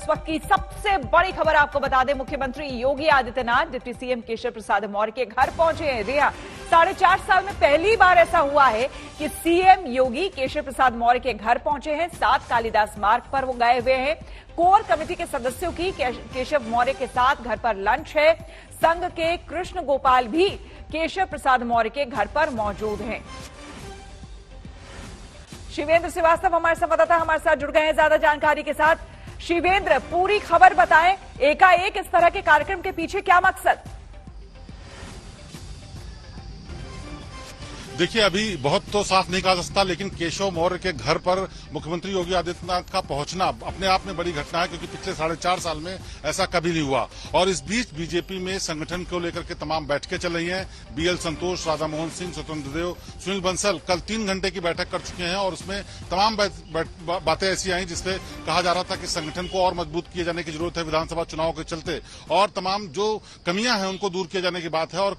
इस वक्त की सबसे बड़ी खबर आपको बता दें, मुख्यमंत्री योगी आदित्यनाथ डिप्टी सीएम केशव प्रसाद मौर्य के घर पहुंचे हैं। रिया, 4.5 साल में पहली बार ऐसा हुआ है कि सीएम योगी केशव प्रसाद मौर्य के घर पहुंचे हैं। 7 कालिदास मार्ग पर वो गए हुए हैं। कोर कमेटी के सदस्यों की केशव मौर्य के साथ घर पर लंच है। संघ के कृष्ण गोपाल भी केशव प्रसाद मौर्य के घर पर मौजूद हैं। शिवेंद्र श्रीवास्तव हमारे संवाददाता हमारे साथ जुड़ गए हैं ज्यादा जानकारी के साथ। शिवेंद्र, पूरी खबर बताएं, एकाएक इस तरह के कार्यक्रम के पीछे क्या मकसद? देखिए, अभी बहुत तो साफ नहीं कहा जा सकता, लेकिन केशव मौर्य के घर पर मुख्यमंत्री योगी आदित्यनाथ का पहुंचना अपने आप में बड़ी घटना है, क्योंकि पिछले 4.5 साल में ऐसा कभी नहीं हुआ। और इस बीच बीजेपी में संगठन को लेकर के तमाम बैठकें चल रही हैं। बीएल संतोष, राधा मोहन सिंह, स्वतंत्र देव, सुनील बंसल कल 3 घंटे की बैठक कर चुके हैं और उसमें तमाम बातें ऐसी आई जिसपे कहा जा रहा था कि संगठन को और मजबूत किए जाने की जरूरत है विधानसभा चुनाव के चलते, और तमाम जो कमियां हैं उनको दूर किए जाने की बात है। और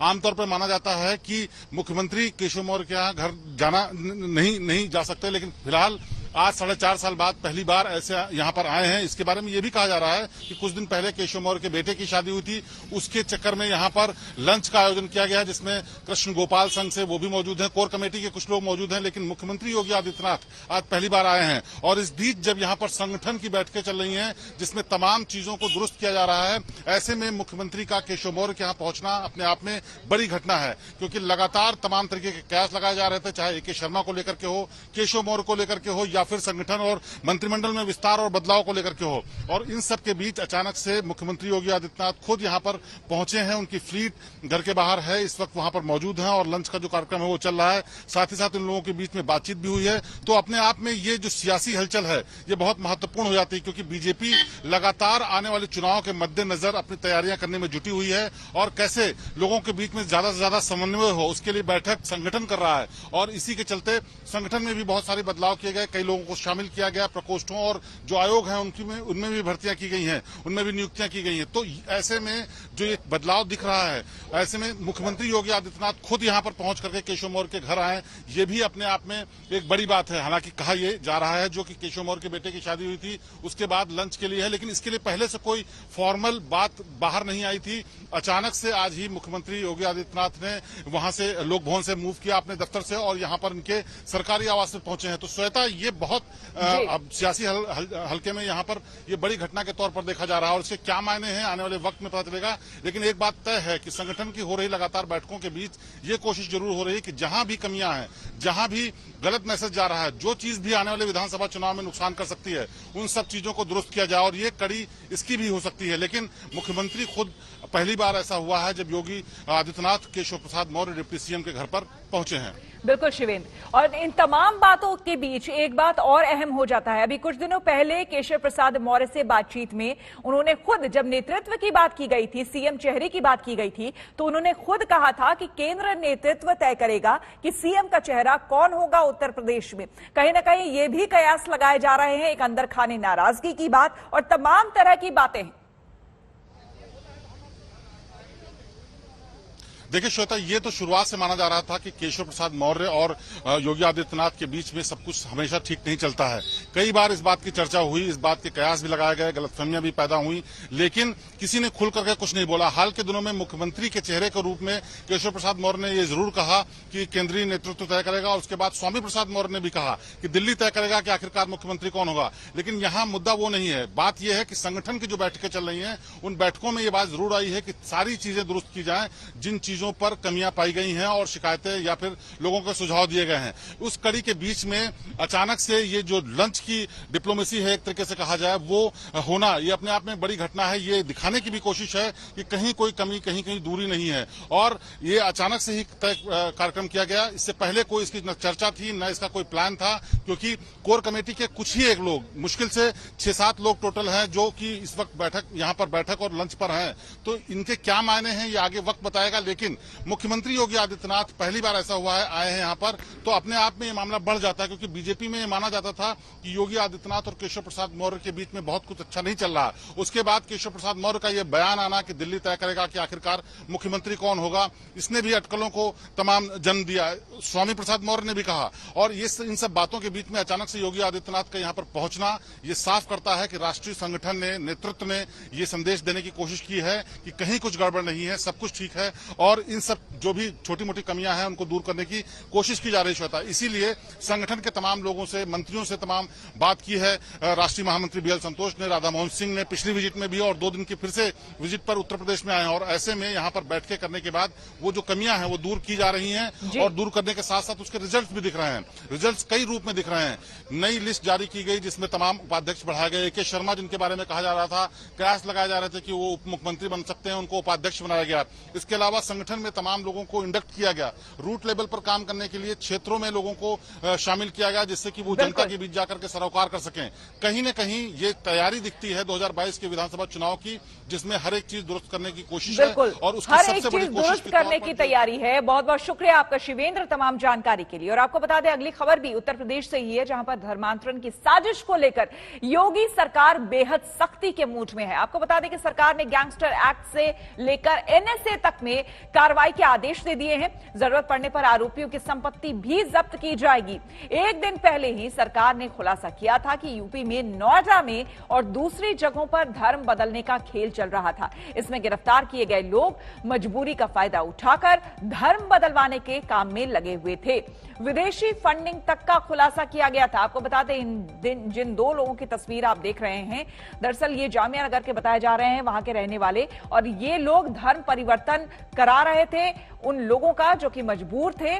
आमतौर पर माना जाता है कि मुख्यमंत्री केशव मौर्य के यहाँ घर जाना नहीं जा सकते, लेकिन फिलहाल आज 4.5 साल बाद पहली बार ऐसे यहाँ पर आए हैं। इसके बारे में ये भी कहा जा रहा है कि कुछ दिन पहले केशव मौर्य के बेटे की शादी हुई थी, उसके चक्कर में यहाँ पर लंच का आयोजन किया गया, जिसमें कृष्ण गोपाल संघ से वो भी मौजूद हैं, कोर कमेटी के कुछ लोग मौजूद हैं, लेकिन मुख्यमंत्री योगी आदित्यनाथ आज पहली बार आए हैं। और इस बीच जब यहाँ पर संगठन की बैठकें चल रही हैं जिसमें तमाम चीजों को दुरुस्त किया जा रहा है, ऐसे में मुख्यमंत्री का केशव मौर्य के यहाँ पहुंचना अपने आप में बड़ी घटना है, क्योंकि लगातार तमाम तरीके के कयास लगाए जा रहे थे, चाहे AK शर्मा को लेकर के हो, केशव मौर्य को लेकर के हो, या फिर संगठन और मंत्रिमंडल में विस्तार और बदलाव को लेकर के हो। और इन सब के बीच अचानक से मुख्यमंत्री योगी आदित्यनाथ खुद यहां पर पहुंचे हैं। उनकी फ्लीट घर के बाहर है, इस वक्त वहां पर मौजूद है और लंच का जो कार्यक्रम है वो चल रहा है। साथ ही साथ इन लोगों के बीच में बातचीत भी हुई है। तो अपने आप में ये जो सियासी हलचल है ये बहुत महत्वपूर्ण हो जाती है, क्योंकि बीजेपी लगातार आने वाले चुनाव के मद्देनजर अपनी तैयारियां करने में जुटी हुई है और कैसे लोगों के बीच में ज्यादा से ज्यादा समन्वय हो उसके लिए बैठक संगठन कर रहा है। और इसी के चलते संगठन में भी बहुत सारे बदलाव किए गए, कई लोगों को शामिल किया गया प्रकोष्ठों, और जो आयोग हैं उनमें भी भर्तियां की गई हैं, उनमें भी नियुक्तियां की गई हैं। तो ऐसे में जो ये बदलाव दिख रहा है, ऐसे में मुख्यमंत्री योगी आदित्यनाथ खुद यहां पर पहुंच करके केशव मौर्य के घर आए, ये भी अपने आप में एक बड़ी बात है। हालांकि कहा यह जा रहा है जो कि केशव मौर्य के बेटे की शादी हुई थी उसके बाद लंच के लिए है, लेकिन इसके लिए पहले से कोई फॉर्मल बात बाहर नहीं आई थी। अचानक से आज ही मुख्यमंत्री योगी आदित्यनाथ ने वहां से लोक भवन से मूव किया अपने दफ्तर से और यहां पर इनके सरकारी आवास में पहुंचे हैं। तो श्वेता, ये बहुत अब सियासी हल्के में यहाँ पर ये बड़ी घटना के तौर पर देखा जा रहा है और इसके क्या मायने हैं आने वाले वक्त में पता चलेगा। लेकिन एक बात तय है कि संगठन की हो रही लगातार बैठकों के बीच ये कोशिश जरूर हो रही है कि जहां भी कमियां हैं, जहां भी गलत मैसेज जा रहा है, जो चीज भी आने वाले विधानसभा चुनाव में नुकसान कर सकती है, उन सब चीजों को दुरुस्त किया जाए। और ये कड़ी इसकी भी हो सकती है। लेकिन मुख्यमंत्री खुद पहली बार ऐसा हुआ है जब योगी आदित्यनाथ केशव प्रसाद मौर्य डिप्टी सीएम के घर पर पहुंचे हैं। बिल्कुल शिवेंद्र, और इन तमाम बातों के बीच एक बात और अहम हो जाता है। अभी कुछ दिनों पहले केशव प्रसाद मौर्य से बातचीत में उन्होंने खुद, जब नेतृत्व की बात की गई थी, सीएम चेहरे की बात की गई थी, तो उन्होंने खुद कहा था कि केंद्र नेतृत्व तय करेगा कि सीएम का चेहरा कौन होगा उत्तर प्रदेश में। कहीं ना कहीं ये भी कयास लगाए जा रहे हैं, एक अंदर खाने नाराजगी की बात और तमाम तरह की बातें। देखिए श्वेता, ये तो शुरुआत से माना जा रहा था कि केशव प्रसाद मौर्य और योगी आदित्यनाथ के बीच में सब कुछ हमेशा ठीक नहीं चलता है। कई बार इस बात की चर्चा हुई, इस बात के कयास भी लगाए गए, गलतफहमियां भी पैदा हुई, लेकिन किसी ने खुल करके कुछ नहीं बोला। हाल के दिनों में मुख्यमंत्री के चेहरे के रूप में केशव प्रसाद मौर्य ने यह जरूर कहा कि केंद्रीय नेतृत्व तय करेगा, और उसके बाद स्वामी प्रसाद मौर्य ने भी कहा कि दिल्ली तय करेगा कि आखिरकार मुख्यमंत्री कौन होगा। लेकिन यहाँ मुद्दा वो नहीं है। बात यह है कि संगठन की जो बैठकें चल रही हैं उन बैठकों में ये बात जरूर आई है कि सारी चीजें दुरुस्त की जाए, जिन चीजों पर कमियां पाई गई हैं और शिकायतें या फिर लोगों के सुझाव दिए गए हैं। उस कड़ी के बीच में अचानक से ये जो लंच की डिप्लोमेसी है, एक तरीके से कहा जाए, वो होना ये अपने आप में बड़ी घटना है। ये दिखाने की भी कोशिश है कि कहीं कोई कमी, कहीं कहीं दूरी नहीं है। और ये अचानक से ही तय कार्यक्रम किया गया। इससे पहले कोई इसकी न चर्चा थी, न इसका कोई प्लान था, क्योंकि कोर कमेटी के कुछ ही एक लोग, मुश्किल से 6-7 लोग टोटल हैं जो कि इस वक्त यहाँ पर बैठक और लंच पर हैं। तो इनके क्या मायने हैं ये आगे वक्त बताएगा। लेकिन लेकिन मुख्यमंत्री योगी आदित्यनाथ पहली बार ऐसा हुआ है आए हैं यहाँ पर, तो अपने आप में ये मामला बढ़ जाता है, क्योंकि बीजेपी में ये माना जाता था कि योगी आदित्यनाथ और केशव प्रसाद मौर्य के बीच में बहुत कुछ अच्छा नहीं चल रहा। उसके बाद केशव प्रसाद मौर्य का यह बयान आना कि दिल्ली तय करेगा कि आखिरकार मुख्यमंत्री कौन होगा, इसने भी अटकलों को तमाम जन्म दिया। स्वामी प्रसाद मौर्य ने भी कहा, और ये इन सब बातों के बीच में अचानक से योगी आदित्यनाथ का यहाँ पर पहुंचना ये साफ करता है कि राष्ट्रीय संगठन ने, नेतृत्व ने ये संदेश देने की कोशिश की है कि कहीं कुछ गड़बड़ नहीं है, सब कुछ ठीक है, और इन सब जो भी छोटी मोटी कमियां हैं उनको दूर करने की कोशिश की जा रही है। इसीलिए संगठन के तमाम लोगों से, मंत्रियों से तमाम बात की है। राष्ट्रीय महामंत्री बीएल संतोष ने, राधा मोहन सिंह ने पिछली विजिट में भी और 2 दिन की फिर से विजिट पर उत्तर प्रदेश में आए हैं, और ऐसे में यहाँ पर बैठकें करने के बाद वो जो कमियां हैं वो दूर की जा रही हैं, और दूर करने के साथ साथ उसके रिजल्ट भी दिख रहे हैं। रिजल्ट कई रूप में दिख रहे हैं। नई लिस्ट जारी की गई जिसमें तमाम उपाध्यक्ष बढ़ाए गए। AK शर्मा जिनके बारे में कहा जा रहा था, कयास लगाए जा रहे थे कि वो उप मुख्यमंत्री बन सकते हैं, उनको उपाध्यक्ष बनाया गया। इसके अलावा संगठन में तमाम लोगों को इंडक्ट किया गया। रूट लेवल पर काम करने के लिए क्षेत्रों में लोगों को शामिल किया गया, जिससे कि वो जनता के बीच जाकर के सरोकार कर सकें। कहीं न कहीं ये तैयारी दिखती है 2022 के विधानसभा चुनाव की, जिसमें हर एक चीज दुरुस्त करने की कोशिश है, और उसकी सबसे बड़ी कोशिश दुरुस्त करने की तैयारी है। बहुत बहुत शुक्रिया आपका शिवेंद्र तमाम जानकारी के लिए। और आपको बता दें अगली खबर भी उत्तर प्रदेश से ही है, जहां पर धर्मांतरण की साजिश को लेकर योगी सरकार बेहद सख्ती के मूड में है। आपको बता दें कि सरकार ने गैंगस्टर एक्ट से लेकर NSA तक में कार्रवाई के आदेश दे दिए हैं। जरूरत पड़ने पर आरोपियों की संपत्ति भी जब्त की जाएगी। एक दिन पहले ही सरकार ने खुलासा किया था कि यूपी में नोएडा में और दूसरी जगहों पर धर्म बदलने का खेल चल रहा था। इसमें गिरफ्तार किए गए लोग मजबूरी का फायदा उठाकर धर्म बदलवाने के काम में लगे हुए थे। विदेशी फंडिंग तक का खुलासा किया गया था। आपको बता दें जिन 2 लोगों की तस्वीर आप देख रहे हैं, दरअसल ये जामिया नगर के बताए जा रहे हैं, वहां के रहने वाले, और ये लोग धर्म परिवर्तन करा रहे थे उन लोगों का जो कि मजबूर थे।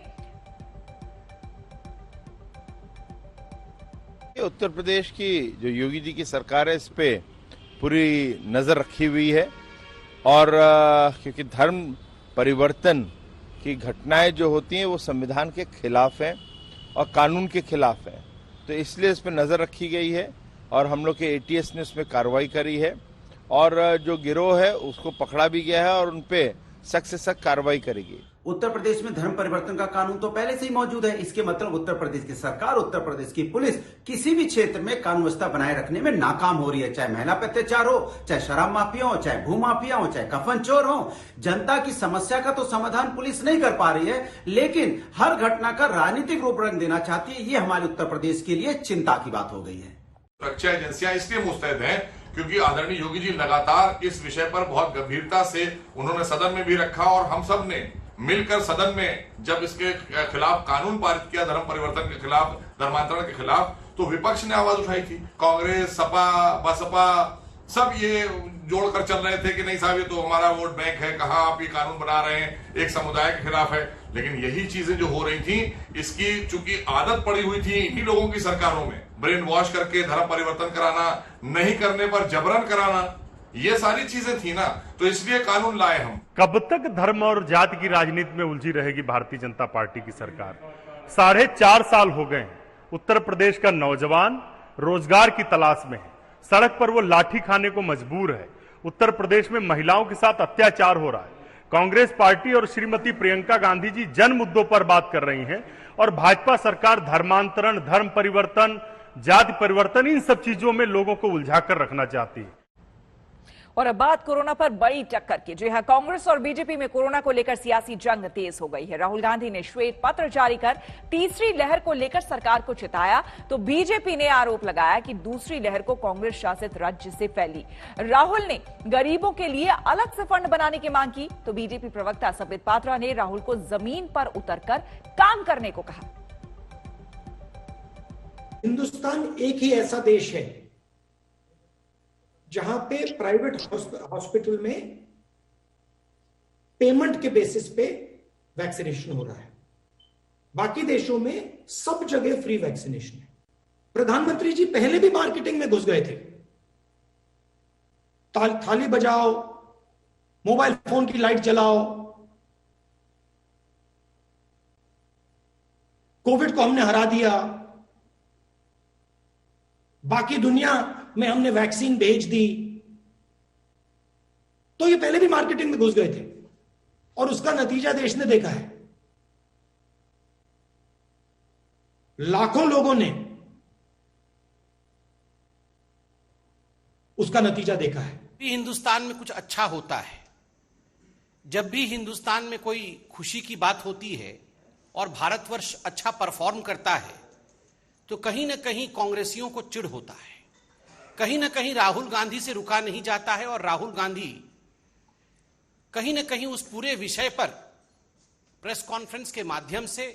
उत्तर प्रदेश की जो योगी जी की सरकार है, इस पे पूरी नजर रखी हुई है, और क्योंकि धर्म परिवर्तन की घटनाएं जो होती हैं वो संविधान के खिलाफ हैं और कानून के खिलाफ हैं, तो इसलिए इस पर नजर रखी गई है, और हम लोग के ATS ने उसमें कार्रवाई करी है, और जो गिरोह है उसको पकड़ा भी गया है, और उन पे सख्त से सख्त कार्रवाई करेगी। उत्तर प्रदेश में धर्म परिवर्तन का कानून तो पहले से ही मौजूद है। इसके मतलब उत्तर प्रदेश की सरकार, उत्तर प्रदेश की पुलिस किसी भी क्षेत्र में कानून व्यवस्था बनाए रखने में नाकाम हो रही है, चाहे महिला पर अत्याचार हो, चाहे शराब माफिया हो, चाहे भू माफिया हो, चाहे कफन चोर हो। जनता की समस्या का तो समाधान पुलिस नहीं कर पा रही है, लेकिन हर घटना का राजनीतिक रूप रंग देना चाहती है। ये हमारे उत्तर प्रदेश के लिए चिंता की बात हो गई है। सुरक्षा एजेंसियां इसलिए मुस्तैद हैं क्योंकि आदरणीय योगी जी लगातार इस विषय पर बहुत गंभीरता से उन्होंने सदन में भी रखा, और हम सब ने मिलकर सदन में जब इसके खिलाफ कानून पारित किया, धर्म परिवर्तन के खिलाफ, धर्मांतरण के खिलाफ, तो विपक्ष ने आवाज उठाई थी। कांग्रेस, सपा, बसपा सब ये जोड़कर चल रहे थे कि नहीं साहब, ये तो हमारा वोट बैंक है, कहां आप ये कानून बना रहे हैं, एक समुदाय के खिलाफ है। लेकिन यही चीजें जो हो रही थी, इसकी चूंकि आदत पड़ी हुई थी इन्हीं लोगों की सरकारों में, ब्रेन वॉश करके धर्म परिवर्तन कराना, नहीं करने पर जबरन कराना, ये सारी चीजें थी ना, तो इसलिए कानून लाए हम। कब तक धर्म और जाति की राजनीति में उलझी रहेगी भारतीय जनता पार्टी की सरकार? 4.5 साल हो गए, उत्तर प्रदेश का नौजवान रोजगार की तलाश में है, सड़क पर वो लाठी खाने को मजबूर है। उत्तर प्रदेश में महिलाओं के साथ अत्याचार हो रहा है। कांग्रेस पार्टी और श्रीमती प्रियंका गांधी जी जन मुद्दों पर बात कर रही हैं, और भाजपा सरकार धर्मांतरण, धर्म परिवर्तन, जाति परिवर्तन, इन सब चीजों में लोगों को उलझाकर रखना चाहती है। और अब बात कोरोना पर बड़ी टक्कर की। जी हां, कांग्रेस और बीजेपी में कोरोना को लेकर सियासी जंग तेज हो गई है। राहुल गांधी ने श्वेत पत्र जारी कर तीसरी लहर को लेकर सरकार को चिताया, तो बीजेपी ने आरोप लगाया कि दूसरी लहर को कांग्रेस शासित राज्य से फैली। राहुल ने गरीबों के लिए अलग से फंड बनाने की मांग की, तो बीजेपी प्रवक्ता संबित पात्रा ने राहुल को जमीन पर उतरकर काम करने को कहा। हिंदुस्तान एक ही ऐसा देश है जहां पे प्राइवेट हॉस्पिटल में पेमेंट के बेसिस पे वैक्सीनेशन हो रहा है। बाकी देशों में सब जगह फ्री वैक्सीनेशन है। प्रधानमंत्री जी पहले भी मार्केटिंग में घुस गए थे। थाली बजाओ, मोबाइल फोन की लाइट जलाओ। कोविड को हमने हरा दिया, बाकी दुनिया में हमने वैक्सीन भेज दी। तो ये पहले भी मार्केटिंग में घुस गए थे। और उसका नतीजा देश ने देखा है। लाखों लोगों ने उसका नतीजा देखा है। हिंदुस्तान में कुछ अच्छा होता है, जब भी हिंदुस्तान में कोई खुशी की बात होती है और भारतवर्ष अच्छा परफॉर्म करता है तो कहीं ना कहीं कांग्रेसियों को चिढ़ होता है, कहीं ना कहीं राहुल गांधी से रुका नहीं जाता है और राहुल गांधी कहीं ना कहीं उस पूरे विषय पर प्रेस कॉन्फ्रेंस के माध्यम से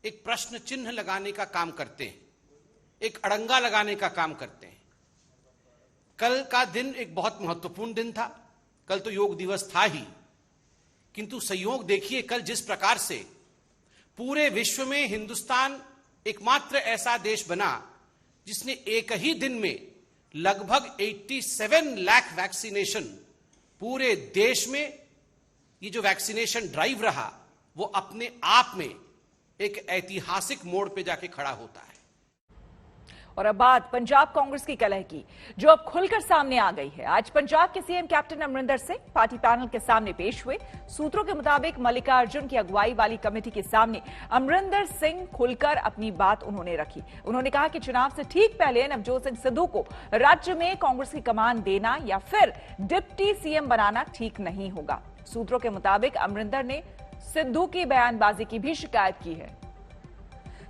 एक प्रश्न चिन्ह लगाने का काम करते हैं, एक अड़ंगा लगाने का काम करते हैं। कल का दिन एक बहुत महत्वपूर्ण दिन था, कल तो योग दिवस था ही, किंतु संयोग देखिए कल जिस प्रकार से पूरे विश्व में हिंदुस्तान एकमात्र ऐसा देश बना जिसने एक ही दिन में लगभग 87 लाख वैक्सीनेशन, पूरे देश में ये जो वैक्सीनेशन ड्राइव रहा वो अपने आप में एक ऐतिहासिक मोड़ पे जाके खड़ा होता है। और अब बात पंजाब कांग्रेस की कलह की, जो अब खुलकर सामने आ गई है। आज पंजाब के CM captain Amarinder Singh party panel के सामने पेश हुए। सूत्रों के मुताबिक मल्लिकार्जुन की अगुवाई वाली कमेटी के सामने अमरिंदर सिंह खुलकर अपनी बात उन्होंने रखी। उन्होंने कहा कि चुनाव से ठीक पहले नवजोत सिंह सिद्धू को राज्य में कांग्रेस की कमान देना या फिर डिप्टी सीएम बनाना ठीक नहीं होगा। सूत्रों के मुताबिक अमरिंदर ने सिद्धू की बयानबाजी की भी शिकायत की है।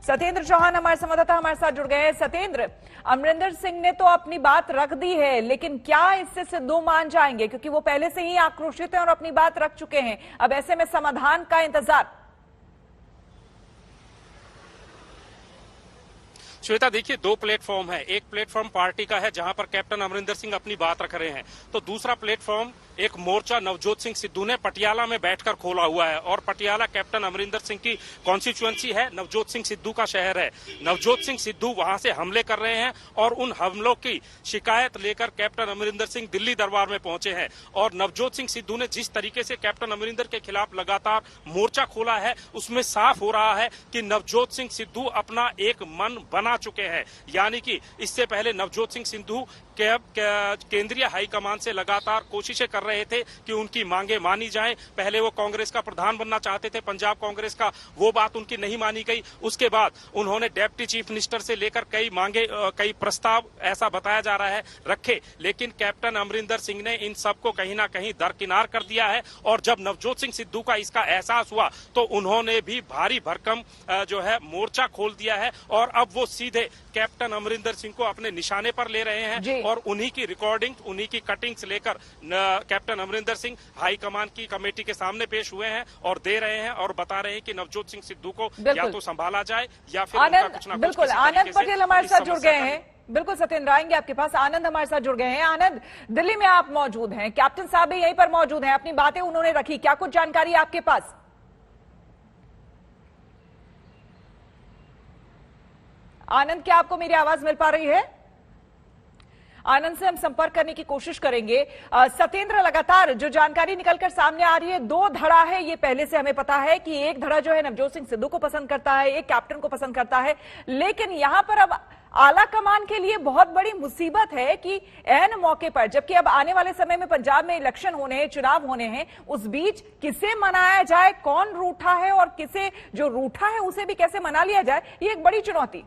सत्येंद्र चौहान हमारे संवाददाता हमारे साथ जुड़ गए हैं। सत्येंद्र, अमरिंदर सिंह ने तो अपनी बात रख दी है, लेकिन क्या इससे सिद्धू मान जाएंगे? क्योंकि वो पहले से ही आक्रोशित हैं और अपनी बात रख चुके हैं। अब ऐसे में समाधान का इंतजार। श्वेता, देखिए दो प्लेटफॉर्म है। एक प्लेटफॉर्म पार्टी का है जहां पर कैप्टन अमरिंदर सिंह अपनी बात रख रहे हैं, तो दूसरा प्लेटफॉर्म एक मोर्चा नवजोत सिंह सिद्धू ने पटियाला में बैठकर खोला हुआ है। और पटियाला कैप्टन अमरिंदर सिंह की कॉन्स्टिट्यूएंसी है, नवजोत सिंह सिद्धू का शहर है। नवजोत सिंह सिद्धू वहां से हमले कर रहे हैं और उन हमलों की शिकायत लेकर कैप्टन अमरिंदर सिंह दिल्ली दरबार में पहुंचे हैं। और नवजोत सिंह सिद्धू ने जिस तरीके से कैप्टन अमरिंदर के खिलाफ लगातार मोर्चा खोला है, उसमें साफ हो रहा है कि नवजोत सिंह सिद्धू अपना एक मन बना चुके हैं। यानी कि इससे पहले नवजोत सिंह सिद्धू केंद्रीय हाईकमान से लगातार कोशिशें कर रहे थे कि उनकी मांगे मानी जाएं। पहले वो कांग्रेस का प्रधान बनना चाहते थे, पंजाब कांग्रेस का, वो बात उनकी नहीं मानी गई। उसके बाद उन्होंने डिप्टी चीफ मिनिस्टर से लेकर कई मांगे, कई प्रस्ताव, ऐसा बताया जा रहा है, रखे, लेकिन कैप्टन अमरिंदर सिंह ने इन सबको कहीं ना कहीं दरकिनार कर दिया है। और जब नवजोत सिंह सिद्धू का इसका एहसास हुआ तो उन्होंने भी भारी भरकम जो है मोर्चा खोल दिया है और अब वो सीधे कैप्टन अमरिंदर सिंह को अपने निशाने पर ले रहे हैं और उन्हीं की रिकॉर्डिंग, उन्हीं की कटिंग्स लेकर कैप्टन अमरिंदर सिंह हाईकमान की कमेटी के सामने पेश हुए हैं और दे रहे हैं और बता रहे हैं कि नवजोत सिंह सिद्धू को या तो संभाला जाए या फिर उनका कुछ ना कुछ। बिल्कुल, आनंद पटेल हमारे साथ जुड़ गए हैं। बिल्कुल सत्येंद्र, आएंगे आपके पास। आनंद हमारे साथ जुड़ गए हैं। आनंद, दिल्ली में आप मौजूद हैं, कैप्टन साहब भी यहीं पर मौजूद हैं, अपनी बातें उन्होंने रखी, क्या कुछ जानकारी आपके पास? आनंद, क्या आपको मेरी आवाज मिल पा रही है? आनंद से हम संपर्क करने की कोशिश करेंगे। सत्येंद्र, लगातार जो जानकारी निकलकर सामने आ रही है, दो धड़ा है, ये पहले से हमें पता है कि एक धड़ा जो है नवजोत सिंह सिद्धू को पसंद करता है, एक कैप्टन को पसंद करता है, लेकिन यहां पर अब आला कमान के लिए बहुत बड़ी मुसीबत है कि ऐन मौके पर, जबकि अब आने वाले समय में पंजाब में इलेक्शन होने हैं, चुनाव होने हैं, उस बीच किसे मनाया जाए, कौन रूठा है और किसे जो रूठा है उसे भी कैसे मना लिया जाए, ये एक बड़ी चुनौती।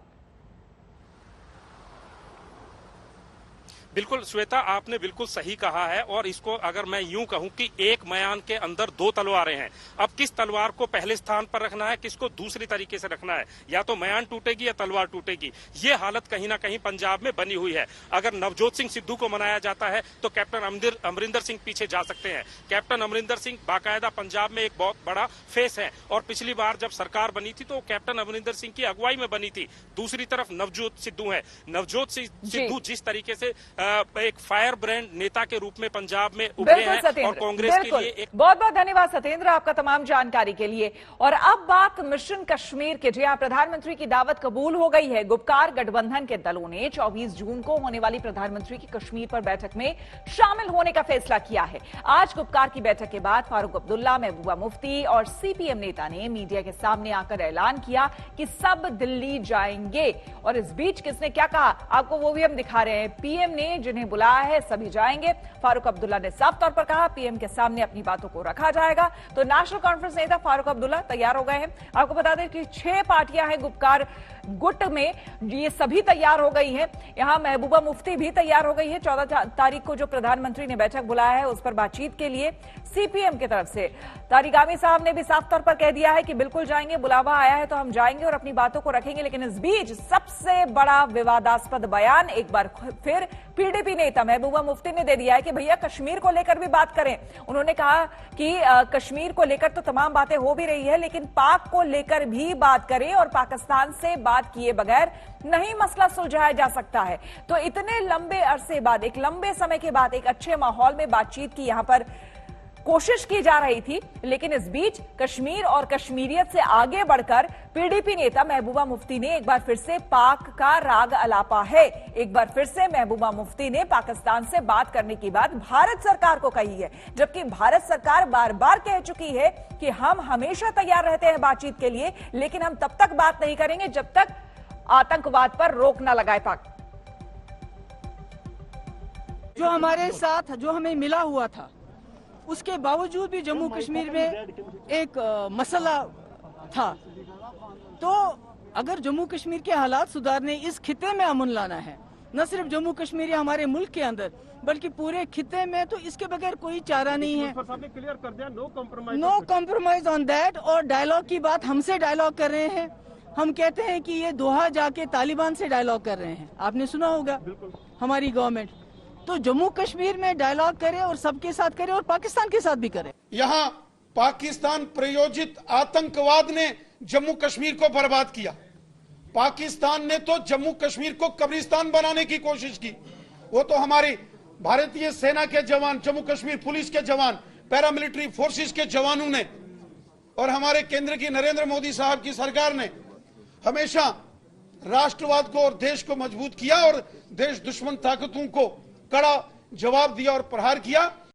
बिल्कुल श्वेता, आपने बिल्कुल सही कहा है। और इसको अगर मैं यूं कहूं कि एक मयान के अंदर दो तलवारें हैं, अब किस तलवार को पहले स्थान पर रखना है, किसको दूसरी तरीके से रखना है, या तो मयान टूटेगी या तलवार टूटेगी, ये हालत कहीं ना कहीं पंजाब में बनी हुई है। अगर नवजोत सिंह सिद्धू को मनाया जाता है तो कैप्टन अमरिंदर सिंह पीछे जा सकते हैं। कैप्टन अमरिंदर सिंह बाकायदा पंजाब में एक बहुत बड़ा फेस है और पिछली बार जब सरकार बनी थी तो कैप्टन अमरिंदर सिंह की अगुवाई में बनी थी। दूसरी तरफ नवजोत सिद्धू है। नवजोत सिद्धू जिस तरीके से एक फायर ब्रांड नेता के रूप में पंजाब में उभरे हैं और कांग्रेस के लिए एक... बहुत बहुत धन्यवाद सत्येंद्र आपका तमाम जानकारी के लिए। और अब बात मिशन कश्मीर के, जहां प्रधानमंत्री की दावत कबूल हो गई है। गुपकार गठबंधन के दलों ने 24 जून को होने वाली प्रधानमंत्री की कश्मीर पर बैठक में शामिल होने का फैसला किया है। आज गुपकार की बैठक के बाद फारूक अब्दुल्ला, महबूबा मुफ्ती और सीपीएम नेता ने मीडिया के सामने आकर ऐलान किया कि सब दिल्ली जाएंगे। और इस बीच किसने क्या कहा, आपको वो भी हम दिखा रहे हैं। पीएम ने ने जिन्हें बुलाया है सभी जाएंगे। फारूक अब्दुल्ला ने साफ तौर पर कहा पीएम के सामने अपनी बातों को रखा जाएगा। तो नेशनल कॉन्फ्रेंस नेता फारूक अब्दुल्ला तैयार हो गए हैं। आपको बता दें कि 6 पार्टियां हैं गुपकार गुट में, ये सभी तैयार हो गई हैं। यहां महबूबा मुफ्ती भी तैयार हो गई है। 14 तारीख को जो प्रधानमंत्री ने बैठक बुलाया है उस पर बातचीत के लिए सीपीएम की तरफ से तारिक आमी साहब ने भी साफ तौर पर कह दिया है कि बिल्कुल जाएंगे, बुलावा आया है तो हम जाएंगे और अपनी बातों को रखेंगे। लेकिन इस बीच सबसे बड़ा विवादास्पद बयान एक बार फिर पीडीपी नेता महबूबा मुफ्ती ने दे दिया है कि भैया कश्मीर को लेकर भी बात करें। उन्होंने कहा कि कश्मीर को लेकर तो तमाम बातें हो भी रही है, लेकिन पाक को लेकर भी बात करें और पाकिस्तान से बात किए बगैर नहीं मसला सुलझाया जा सकता है। तो इतने लंबे अरसे बाद, एक लंबे समय के बाद एक अच्छे माहौल में बातचीत की यहां पर कोशिश की जा रही थी। लेकिन इस बीच कश्मीर और कश्मीरियत से आगे बढ़कर पीडीपी नेता महबूबा मुफ्ती ने एक बार फिर से पाक का राग अलापा है। एक बार फिर से महबूबा मुफ्ती ने पाकिस्तान से बात करने की बात भारत सरकार को कही है, जबकि भारत सरकार बार बार कह चुकी है कि हम हमेशा तैयार रहते हैं बातचीत के लिए, लेकिन हम तब तक बात नहीं करेंगे जब तक आतंकवाद पर रोक न लगाए पाक। जो हमारे साथ जो हमें मिला हुआ था उसके बावजूद भी जम्मू कश्मीर में एक मसला था। तो अगर जम्मू कश्मीर के हालात सुधारने, इस खिते में अमन लाना है, न सिर्फ जम्मू कश्मीर या हमारे मुल्क के अंदर बल्कि पूरे खिते में, तो इसके बगैर कोई चारा नहीं है। क्लियर कर दिया, नो कॉम्प्रोमाइज ऑन दैट। और डायलॉग की बात, हमसे डायलॉग कर रहे हैं। हम कहते हैं कि ये दोहा जाके तालिबान से डायलॉग कर रहे हैं, आपने सुना होगा हमारी गवर्नमेंट। तो जम्मू कश्मीर में डायलॉग करे और सबके साथ करे और पाकिस्तान के साथ भी करे। यहाँ पाकिस्तान प्रायोजित आतंकवाद ने जम्मू कश्मीर को बर्बाद किया। पाकिस्तान ने तो जम्मू कश्मीर को कब्रिस्तान बनाने की कोशिश की। वो तो हमारी भारतीय सेना के जवान, जम्मू कश्मीर पुलिस के जवान, पैरामिलिट्री फोर्सेस के जवानों ने और हमारे केंद्र की नरेंद्र मोदी साहब की सरकार ने हमेशा राष्ट्रवाद को और देश को मजबूत किया और देश दुश्मन ताकतों को कड़ा जवाब दिया और प्रहार किया।